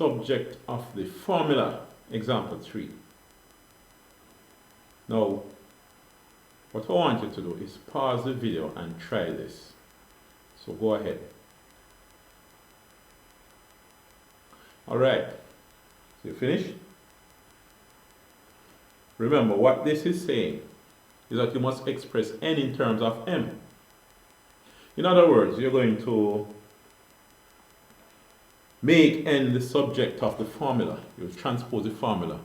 subject of the formula, example 3. Now, what I want you to do is pause the video and try this. So go ahead. Alright, so you finish? Remember, what this is saying is that you must express n in terms of m. In other words, you're going to make n the subject of the formula. You transpose the formula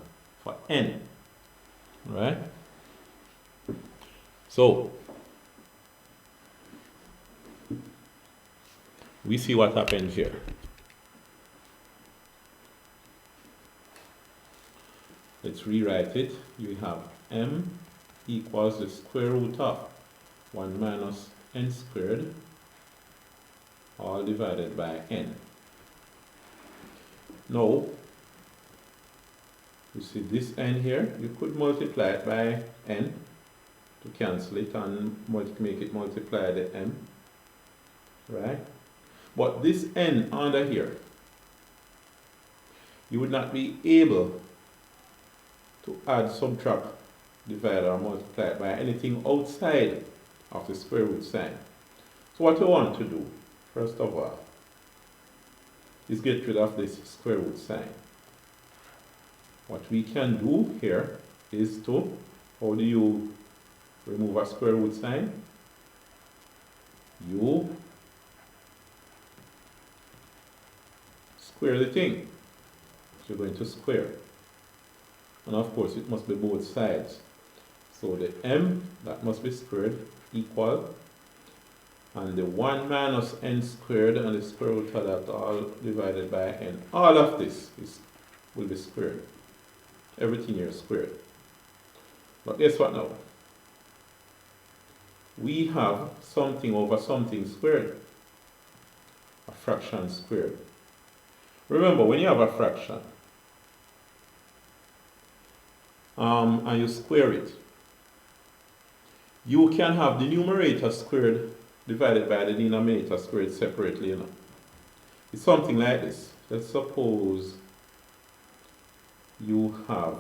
for n. Right? So, we see what happens here. Let's rewrite it. You have m equals the square root of 1 minus n squared, all divided by n. Now, you see this n here, you could multiply it by n to cancel it and make it multiply the m, right? But this n under here, you would not be able to add, subtract, divide or multiply it by anything outside of the square root sign. So what you want to do, first of all, is get rid of this square root sign. What we can do here is to, how do you remove a square root sign? You square the thing. So you're going to square. And of course it must be both sides. So the m, that must be squared, equal, and the 1 minus n squared and the square root of that all divided by n. All of this will be squared. Everything here is squared. But guess what now? We have something over something squared. A fraction squared. Remember, when you have a fraction, and you square it, you can have the numerator squared divided by the denominator squared separately, you know. It's something like this. Let's suppose you have,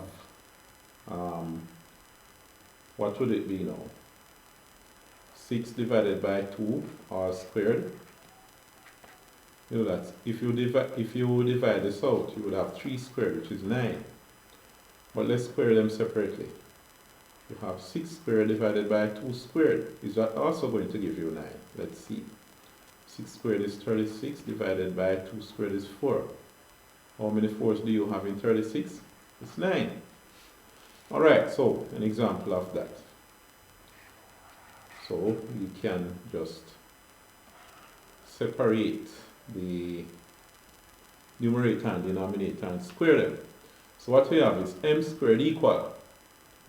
what would it be now? 6 divided by 2, all squared. You know that if you divide this out, you would have 3 squared, which is 9. But let's square them separately. You have 6 squared divided by 2 squared. Is that also going to give you 9? Let's see. 6 squared is 36, divided by 2 squared is 4. How many 4s do you have in 36? It's 9. Alright, so an example of that. So we can just separate the numerator and denominator and square them. So what we have is m squared equal,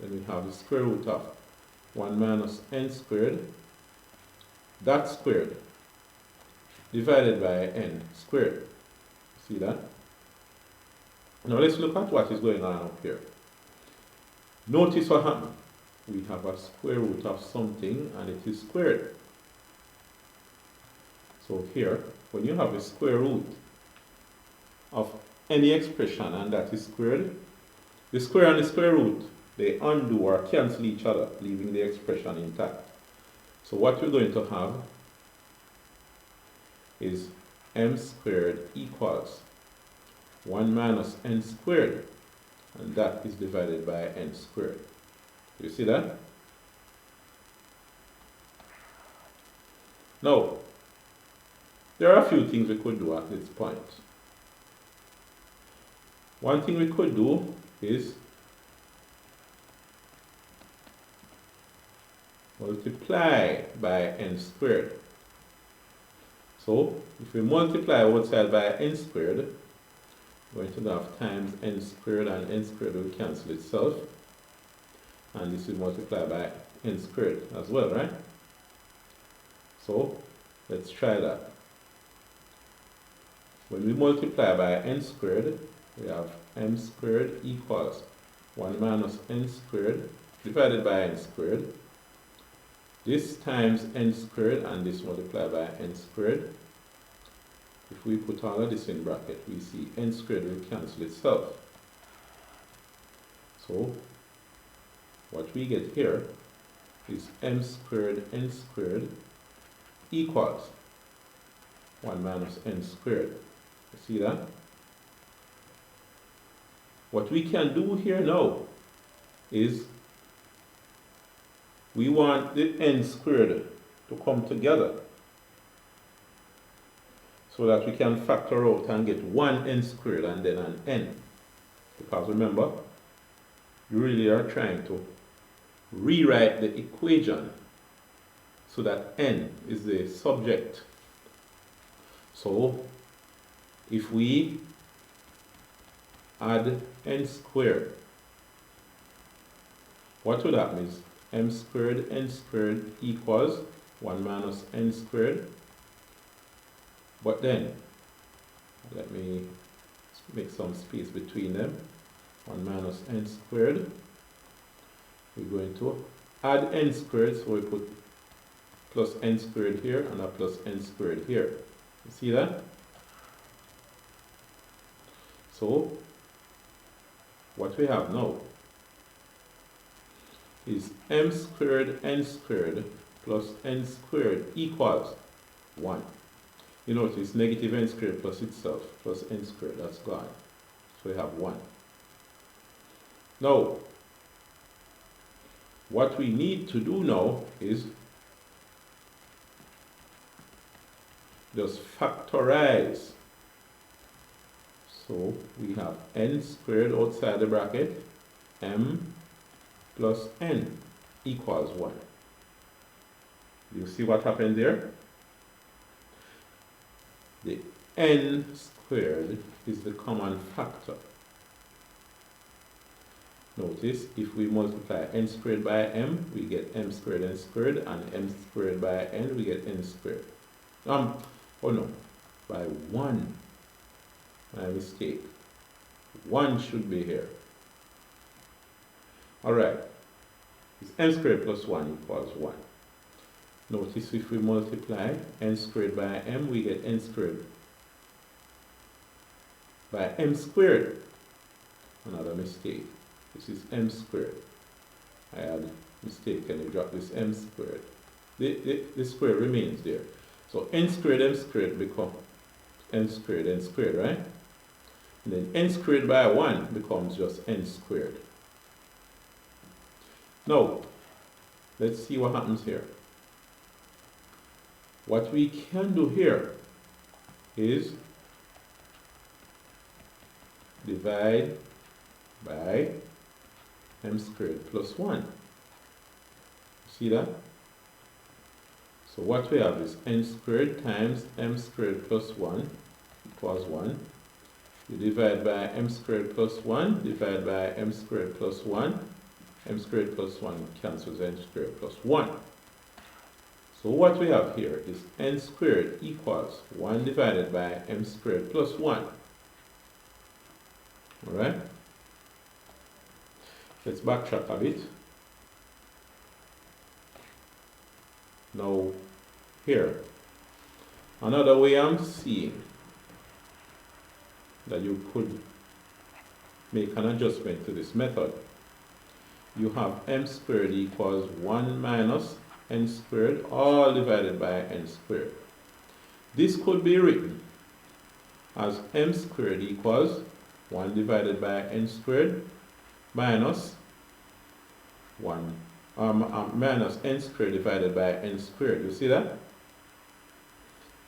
then we have the square root of 1 minus n squared, that squared, divided by n squared. See that? Now let's look at what is going on up here. Notice what happened. We have a square root of something and it is squared. So here, when you have a square root of any expression and that is squared, the square and the square root, they undo or cancel each other, leaving the expression intact. So what we're going to have is m squared equals 1 minus n squared, and that is divided by n squared. You see that? Now, there are a few things we could do at this point. One thing we could do is multiply by n squared. So, if we multiply outside by n squared, we're going to have times n squared, and n squared will cancel itself. And this is multiplied by n squared as well, right? So, let's try that. When we multiply by n squared, we have m squared equals 1 minus n squared divided by n squared. This times n squared and this multiplied by n squared. if we put all of this in bracket, we see n squared will cancel itself. So what we get here is m squared n squared equals 1 minus n squared. You see that? What we can do here now is we want the n squared to come together so that we can factor out and get 1 n squared and then an n. Because remember, you really are trying to rewrite the equation so that n is the subject. So if we add n squared, what would that mean? M squared n squared equals 1 minus n squared. But then, let me make some space between them. 1 minus n squared. We're going to add n squared, so we put plus n squared here and a plus n squared here. You see that? So, what we have now is m squared n squared plus n squared equals 1. You notice negative n squared plus itself plus n squared, that's gone. So we have 1. Now, what we need to do now is just factorize. So we have n squared outside the bracket, m plus n equals 1. You see what happened there? The n squared is the common factor. Notice, if we multiply n squared by m, we get m squared n squared, and m squared by n, we get n squared. Oh no, by 1. My mistake. 1 should be here. Alright, it's m squared plus 1 equals 1. Notice if we multiply n squared by m, we get n squared by m squared. Another mistake. This is m squared. I had mistakenly dropped this m squared. The square remains there. So n squared m squared become n squared, right? And then n squared by 1 becomes just n squared. Now, let's see what happens here. What we can do here is divide by m squared plus 1. See that? So what we have is n squared times m squared plus 1 equals 1. You divide by m squared plus 1, divide by m squared plus 1. M squared plus 1 cancels n squared plus 1. So what we have here is n squared equals 1 divided by m squared plus 1. Alright? Let's backtrack a bit. Now, here, another way I'm seeing that you could make an adjustment to this method. You have m squared equals 1 minus n squared all divided by n squared. This could be written as m squared equals 1 divided by n squared minus 1 minus n squared divided by n squared. You see that?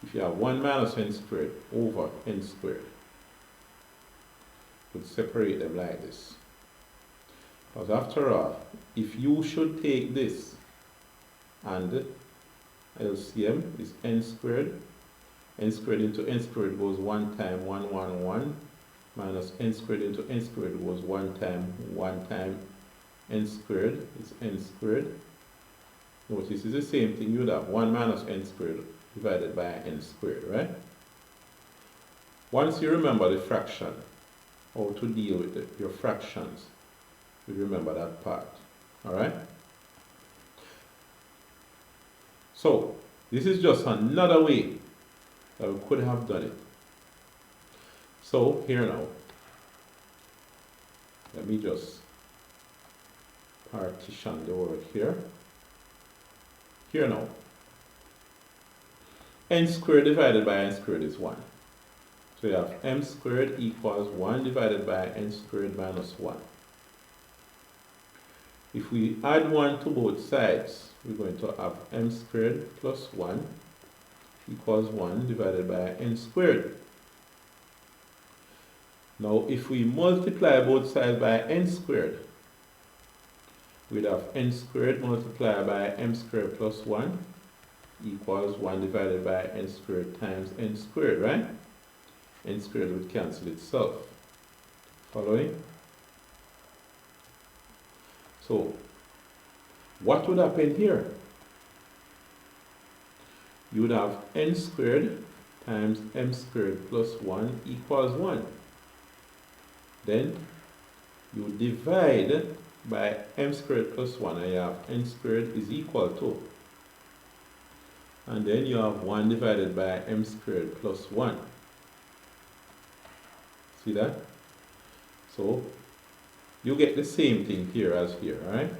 If you have 1 minus n squared over n squared, you could separate them like this. Because after all, if you should take this and LCM is n squared into n squared goes 1 time 1, 1, 1, minus n squared into n squared goes 1 time n squared is n squared. Notice it's the same thing. You would have 1 minus n squared divided by n squared, right? Once you remember the fraction, how to deal with your fractions, you remember that part. Alright? So, this is just another way that we could have done it. So here now, let me just partition the work here. Here now, n squared divided by n squared is 1. So you have m squared equals 1 divided by n squared minus 1. If we add 1 to both sides, we're going to have m squared plus 1 equals 1 divided by n squared. Now if we multiply both sides by n squared, we'd have n squared multiplied by m squared plus 1 equals 1 divided by n squared times n squared, right? N squared would cancel itself. Following? So, what would happen here? You would have n squared times m squared plus 1 equals 1. Then, you divide by m squared plus 1 and you have n squared is equal to. And then you have 1 divided by m squared plus 1. See that? So, you get the same thing here as here, right?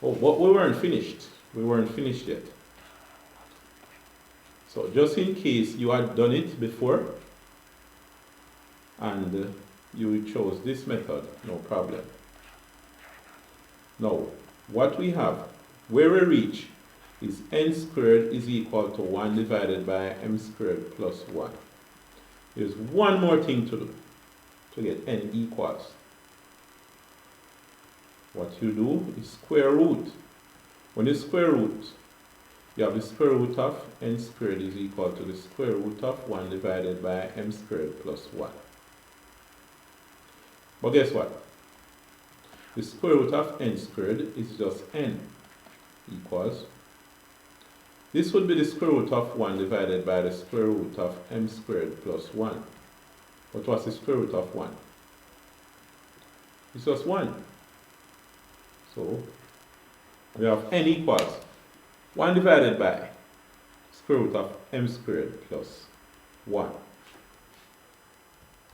Oh, but we weren't finished. We weren't finished yet. So, just in case you had done it before and you chose this method, no problem. Now, what we have, where we reach, is n squared is equal to 1 divided by m squared plus 1. There's one more thing to do to get n equals. What you do is square root. When you square root, you have the square root of n squared is equal to the square root of 1 divided by m squared plus 1. But guess what? The square root of n squared is just n equals. This would be the square root of 1 divided by the square root of m squared plus 1. But what's the square root of 1? It's just 1. So, we have n equals 1 divided by square root of m squared plus 1.